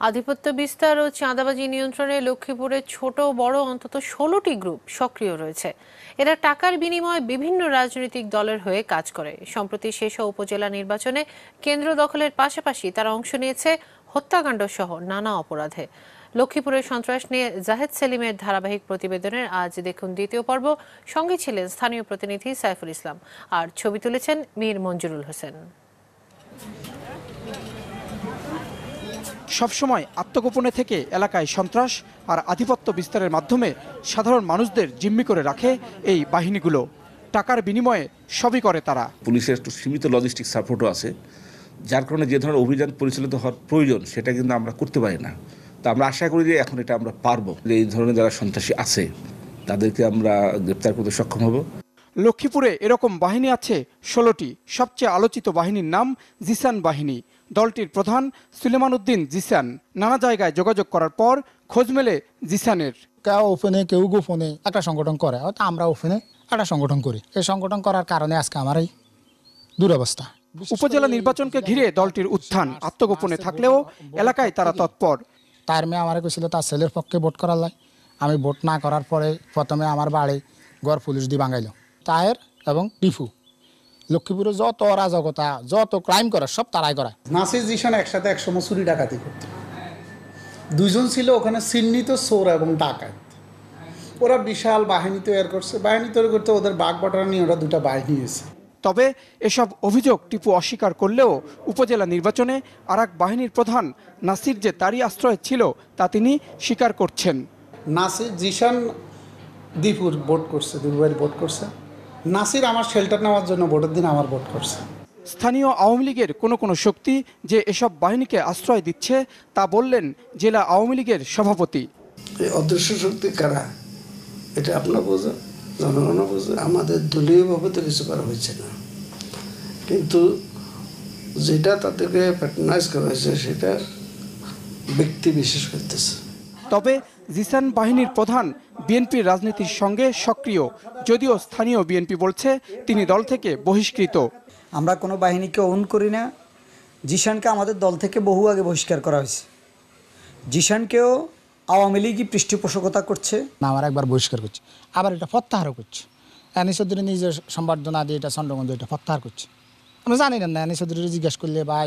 আধিপত্য বিস্তার ও চাঁদাবাজি নিয়ন্ত্রণে লক্ষ্মীপুরে ছোট বড় অন্তত 16টি গ্রুপ সক্রিয় রয়েছে। এরা টাকার বিনিময়ে বিভিন্ন রাজনৈতিক দলের হয়ে কাজ করে। সম্প্রতি শেষ উপজেলা নির্বাচনে কেন্দ্র দখলের পাশাপাশি তারা অংশ নিয়েছে হত্যাকাণ্ড সহ নানা অপরাধে। লক্ষ্মীপুরের সন্ত্রাস নিয়ে জাহেদ সেলিমের ধারাবাহিক প্রতিবেদনের আজ দেখুন দ্বিতীয় পর্ব। সঙ্গে ছিলেন স্থানীয় প্রতিনিধি সাইফুল ইসলাম, আর ছবি তুলেছেন মীর মঞ্জুরুল হোসেন। সবসময় আত্মগোপনে থেকে এলাকায় সন্ত্রাস আর আধিপত্য বিস্তারের মাধ্যমে সাধারণ মানুষদের জিম্মি করে রাখে এই বাহিনীগুলো। টাকার বিনিময়ে সবই করে তারা। পুলিশের একটু সীমিত লজিস্টিক সাপোর্টও আছে, যার কারণে যে ধরনের অভিযান পরিচালিত হওয়ার প্রয়োজন সেটা কিন্তু আমরা করতে পারি না। তো আমরা আশা করি যে এখন এটা আমরা পারবো, যে এই ধরনের যারা সন্ত্রাসী আছে তাদেরকে আমরা গ্রেপ্তার করতে সক্ষম হব। লক্ষ্মীপুরে এরকম বাহিনী আছে 16টি। সবচেয়ে আলোচিত বাহিনীর নাম জিসান বাহিনী। দলটির প্রধান সুলেমান উদ্দিন জিসান নানা জায়গায় যোগাযোগ করার পর খোঁজ মেলে জিসানের। কেউ ওপেনে কেউ গোপনে একটা সংগঠন করে, হয়তো আমরা ওপেনে একটা সংগঠন করি। এই সংগঠন করার কারণে আজকে আমার এই দুরবস্থা। উপজেলা নির্বাচনকে ঘিরে দলটির উত্থান। আত্মগোপনে থাকলেও এলাকায় তারা তৎপর। তার মেয়ে আমার কইছিল তার ছেলের পক্ষে ভোট করার লাই। আমি ভোট না করার পরে প্রথমে আমার বাড়ি গড় পুলিশ দিয়ে বাঙাইল। তাহের এবং টিফু লক্ষ্মীপুরে যত অরাজকতা যত ক্রাইম করে সব তারাই করে। নাসির জিসান একসাথে একসময় চুরি ডাকাতি করত। দুইজন ছিল ওখানে চিহ্নিত চোর এবং ডাকাত। ওরা বিশাল বাহিনী তৈরি করছে। বাহিনী তৈরি করতে ওদের বাঘ বটারা নিয়ে ওরা দুটা বাহিনী হয়েছে। তবে এসব অভিযোগ টিপু অস্বীকার করলেও উপজেলা নির্বাচনে আরেক বাহিনীর প্রধান নাসির যে তারই আশ্রয় ছিল তা তিনি স্বীকার করছেন। নাসির জিসান দীপুর ভোট করছে, দুবারই ভোট করছে। নাসির আমার শেল্টার নেওয়ার জন্য ভোটের দিন আমার ভোট করছে। স্থানীয় আওয়ামী লীগের কোনো শক্তি যে এসব বাহিনীকে আশ্রয় দিচ্ছে তা বললেন জেলা আওয়ামী লীগের সভাপতি। এই অদৃশ্য শক্তি কারা, এটা আপনারা বোঝেন, জনগণও বোঝে। আমাদের দলীয়ভাবে তো কিছু করা হয়েছে না, কিন্তু যেটা তাদেরকে প্যাটার্নাইজ করা হয়েছে সেটা ব্যক্তি বিশেষ করতেছে। তবে জিসান বাহিনীর প্রধান বিএনপির রাজনীতির সঙ্গে সক্রিয়, যদিও স্থানীয় বিএনপি বলছে তিনি দল থেকে বহিষ্কৃত। আমরা কোনো বাহিনীকে ওন করি না। জিসানকে আমাদের দল থেকে বহু আগে বহিষ্কার করা হয়েছে। জিসানকেও আওয়ামী লীগই পৃষ্ঠপোষকতা করছে। না, আমার একবার বহিষ্কার করছে, আবার এটা প্রত্যাহারও করছে। আনিস চৌধুরী নিজের সম্বর্ধনা দিয়ে এটা চন্দ্রগঞ্জ এটা প্রত্যাহার করছে। আমরা জানি না, আনিস চৌধুরী জিজ্ঞাসা করলে বা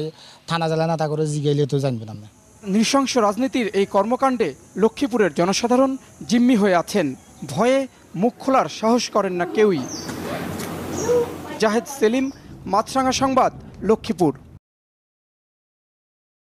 থানা জেলা নেতা করে জিগাইলে তো জানবেন আমরা। নৃশংস রাজনীতির এই কর্মকাণ্ডে লক্ষ্মীপুরের জনসাধারণ জিম্মি হয়ে আছেন। ভয়ে মুখ খোলার সাহস করেন না কেউই। জাহেদ সেলিম, মাছরাঙা সংবাদ, লক্ষ্মীপুর।